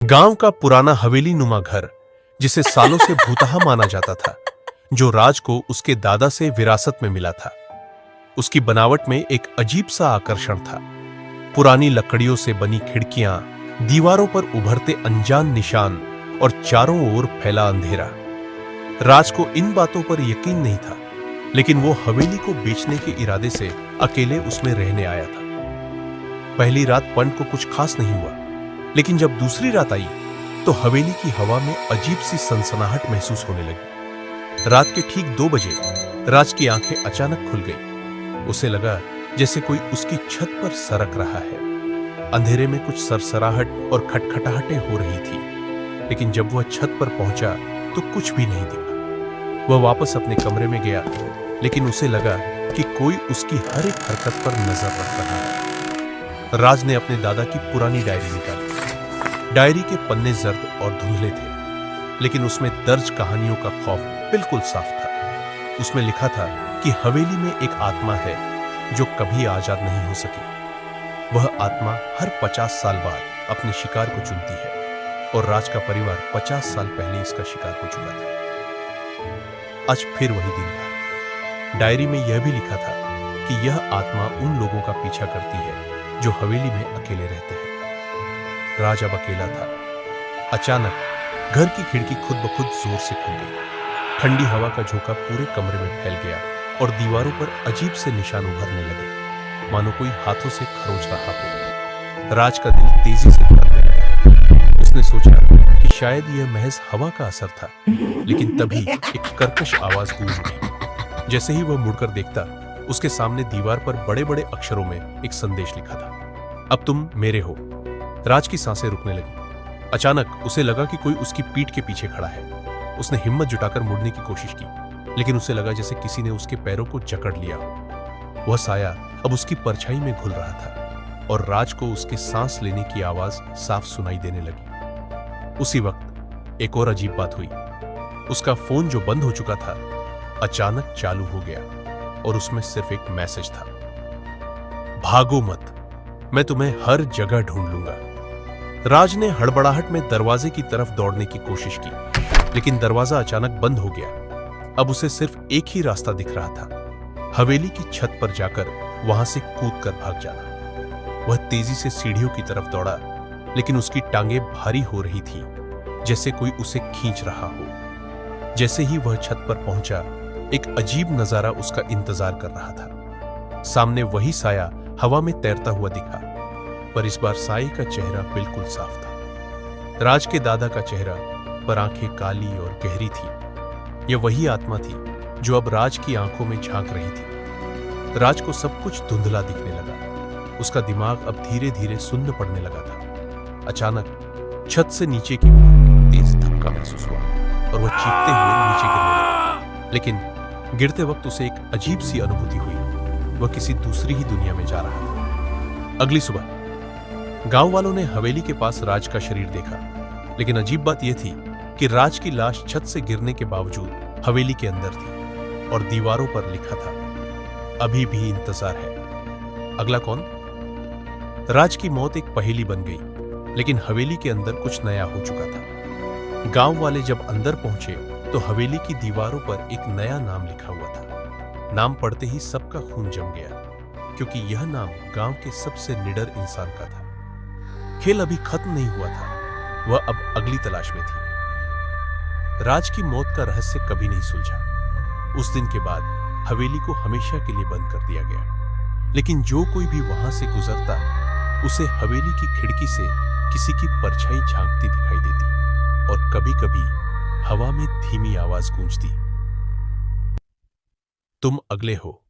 गांव का पुराना हवेली नुमा घर, जिसे सालों से भूतहा माना जाता था, जो राज को उसके दादा से विरासत में मिला था। उसकी बनावट में एक अजीब सा आकर्षण था। पुरानी लकड़ियों से बनी खिड़कियां, दीवारों पर उभरते अनजान निशान और चारों ओर फैला अंधेरा। राज को इन बातों पर यकीन नहीं था, लेकिन वो हवेली को बेचने के इरादे से अकेले उसमें रहने आया था। पहली रात पंड को कुछ खास नहीं हुआ, लेकिन जब दूसरी रात आई तो हवेली की हवा में अजीब सी सनसनाहट महसूस होने लगी। रात के ठीक 2 बजे राज की आंखें अचानक खुल गई। उसे लगा जैसे कोई उसकी छत पर सरक रहा है। अंधेरे में कुछ सरसराहट और खटखटाहटें हो रही थी, लेकिन जब वह छत पर पहुंचा तो कुछ भी नहीं दिखा। वह वापस अपने कमरे में गया, लेकिन उसे लगा कि कोई उसकी हर एक हरकत पर नजर रख रहा है। राज ने अपने दादा की पुरानी डायरी निकाली। डायरी के पन्ने जर्द और धुंधले थे, लेकिन उसमें दर्ज कहानियों का खौफ बिल्कुल साफ था। उसमें लिखा था कि हवेली में एक आत्मा है जो कभी आजाद नहीं हो सकी। वह आत्मा हर 50 साल बाद अपने शिकार को चुनती है, और राज का परिवार 50 साल पहले इसका शिकार हो चुका था। आज फिर वही दिन था। डायरी में यह भी लिखा था कि यह आत्मा उन लोगों का पीछा करती है जो हवेली में अकेले रहते हैं। राज अब अकेला था। अचानक घर की खिड़की खुद ब खुद जोर से खुल गई। ठंडी हवा का झोंका पूरे कमरे में फैल गया और दीवारों पर अजीब से निशान उभरने लगे, मानो कोई हाथों से खरोच रहा हो। राज का दिल तेजी से धड़कने लगा। उसने सोचा कि शायद यह महज हवा का असर था, लेकिन तभी एक कर्कश आवाज गूंज उठी। जैसे ही वह मुड़कर देखता, उसके सामने दीवार पर बड़े बड़े अक्षरों में एक संदेश लिखा था, अब तुम मेरे हो। राज की सांसें रुकने लगी। अचानक उसे लगा कि कोई उसकी पीठ के पीछे खड़ा है। उसने हिम्मत जुटाकर मुड़ने की कोशिश की, लेकिन उसे लगा जैसे किसी ने उसके पैरों को जकड़ लिया। वह साया अब उसकी परछाई में घुल रहा था, और राज को उसके सांस लेने की आवाज साफ सुनाई देने लगी। उसी वक्त एक और अजीब बात हुई। उसका फोन जो बंद हो चुका था, अचानक चालू हो गया, और उसमें सिर्फ एक मैसेज था, भागो मत, मैं तुम्हें हर जगह ढूंढ लूंगा। राज ने हड़बड़ाहट में दरवाजे की तरफ दौड़ने की कोशिश की, लेकिन दरवाजा अचानक बंद हो गया। अब उसे सिर्फ एक ही रास्ता दिख रहा था, हवेली की छत पर जाकर वहां से कूदकर भाग जाना। वह तेजी से सीढ़ियों की तरफ दौड़ा, लेकिन उसकी टांगें भारी हो रही थी, जैसे कोई उसे खींच रहा हो। जैसे ही वह छत पर पहुंचा, एक अजीब नजारा उसका इंतजार कर रहा था। सामने वही साया हवा में तैरता हुआ दिखा, पर इस बार साये का चेहरा बिल्कुल साफ था। राज के दादा का चेहरा पर आंखें काली और गहरी थी। यह वही आत्मा थी जो अब राज की आंखों में झांक रही थी। राज को सब कुछ धुंधला दिखने लगा। उसका दिमाग अब धीरे धीरे सुन्न पड़ने लगा था। अचानक छत से नीचे की तेज धक्का महसूस हुआ, और वह चीखते हुए नीचे गिरने लगा। लेकिन गिरते वक्त उसे एक अजीब सी अनुभूति हुई। वह किसी दूसरी ही दुनिया में जा रहा था। अगली सुबह गांव वालों ने हवेली के पास राज का शरीर देखा, लेकिन अजीब बात यह थी कि राज की लाश छत से गिरने के बावजूद हवेली के अंदर थी, और दीवारों पर लिखा था, अभी भी इंतजार है। अगला कौन? राज की मौत एक पहेली बन गई, लेकिन हवेली के अंदर कुछ नया हो चुका था। गांव वाले जब अंदर पहुंचे तो हवेली की दीवारों पर एक नया नाम लिखा हुआ था। नाम पढ़ते ही सबका खून जम गया, क्योंकि यह नाम गांव के सबसे निडर इंसान का था। खेल अभी खत्म नहीं हुआ था, वह अब अगली तलाश में थी। राज की मौत का रहस्य कभी नहीं सुलझा। उस दिन के बाद हवेली को हमेशा के लिए बंद कर दिया गया, लेकिन जो कोई भी वहां से गुजरता, उसे हवेली की खिड़की से किसी की परछाई झांकती दिखाई देती, और कभी-कभी हवा में धीमी आवाज गूंजती, तुम अगले हो।